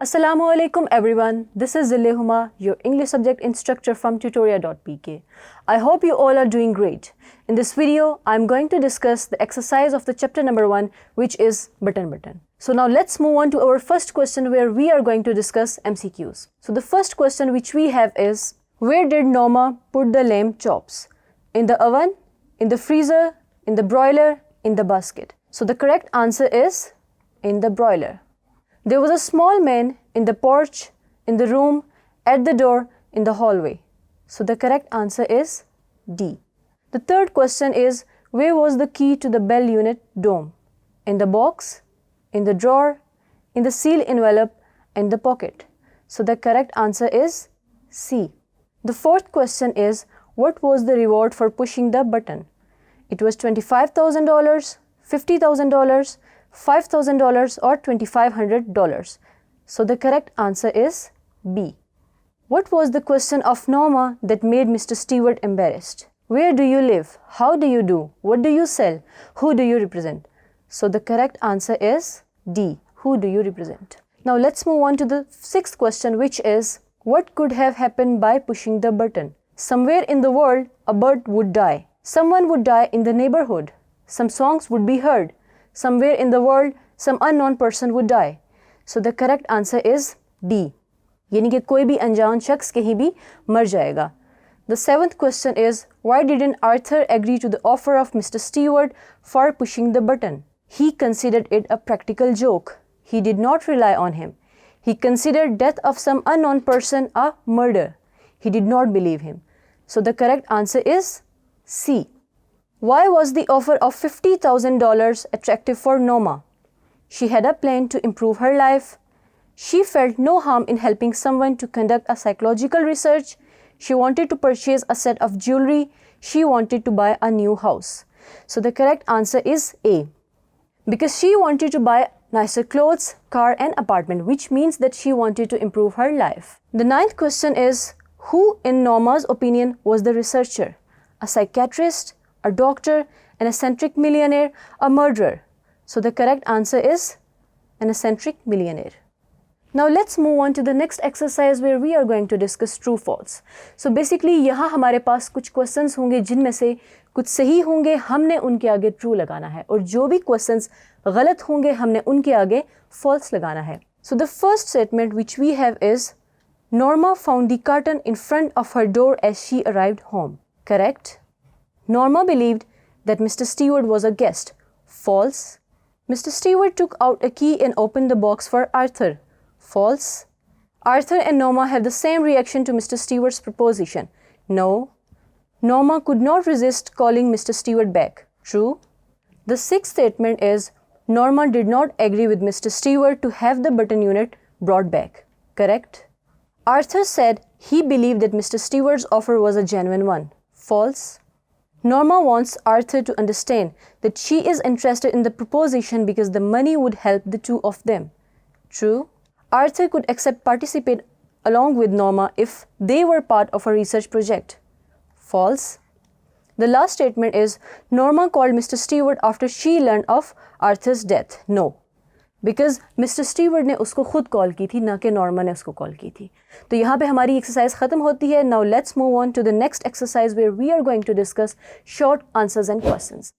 Assalamu alaikum everyone, this is Huma, your English subject instructor from tutoria.pk. I hope you all are doing great. In this video, I'm going to discuss the exercise of the chapter number 1, which is button. So now let's move on to our first question where we are going to discuss MCQs. So the first question which we have is, where did Norma put the lamb chops? In the oven, in the freezer, in the broiler, in the basket? So the correct answer is in the broiler. There was a small man in the porch, in the room, at the door, in the hallway. So the correct answer is D. The third question is, where was the key to the bell unit dome? In the box, in the drawer, in the seal envelope, in the pocket. So the correct answer is C. The fourth question is, what was the reward for pushing the button? It was $25,000, $50,000, $5,000 or $2,500. So the correct answer is B. What was the question of Norma that made Mr. Stewart embarrassed? Where do you live? How do you do? What do you sell? Who do you represent? So the correct answer is D. Who do you represent? Now let's move on to the sixth question, which is, what could have happened by pushing the button? Somewhere in the world, a bird would die. Someone would die in the neighborhood. Some songs would be heard. Somewhere in the world, some unknown person would die. So the correct answer is D. यानी कि कोई भी अनजान शख्स कहीं भी मर जाएगा. The seventh question is, why didn't Arthur agree to the offer of Mr. Stewart for pushing the button? He considered it a practical joke. He did not rely on him. He considered death of some unknown person a murder. He did not believe him. So the correct answer is C. Why was the offer of $50,000 attractive for Norma? She had a plan to improve her life. She felt no harm in helping someone to conduct a psychological research. She wanted to purchase a set of jewelry. She wanted to buy a new house. So the correct answer is A. Because she wanted to buy nicer clothes, car and apartment, which means that she wanted to improve her life. The ninth question is, who in Norma's opinion was the researcher? A psychiatrist, a doctor, an eccentric millionaire, a murderer? So the correct answer is an eccentric millionaire. Now let's move on to the next exercise where we are going to discuss true false. So basically यहाँ हमारे पास कुछ questions होंगे जिनमें से कुछ सही होंगे, हमने उनके आगे true लगाना है, और जो भी questions गलत होंगे हमने उनके आगे false लगाना है. So the first statement which we have is, Norma found the curtain in front of her door as she arrived home. Correct? Norma believed that Mr. Stewart was a guest. False. Mr. Stewart took out a key and opened the box for Arthur. False. Arthur and Norma had the same reaction to Mr. Stewart's proposition. No. Norma could not resist calling Mr. Stewart back. True. The sixth statement is, Norma did not agree with Mr. Stewart to have the button unit brought back. Correct. Arthur said he believed that Mr. Stewart's offer was a genuine one. False. Norma wants Arthur to understand that she is interested in the proposition because the money would help the two of them. True. Arthur could participate along with Norma if they were part of a research project. False. The last statement is, Norma called Mr. Stewart after she learned of Arthur's death. No. Because Mr. Stewart ने उसको खुद call की थी, ना कि Norma ने उसको call की थी. तो यहाँ पे हमारी एक्सरसाइज ख़त्म होती है. Now let's move on to the next exercise where we are going to discuss short answers and questions.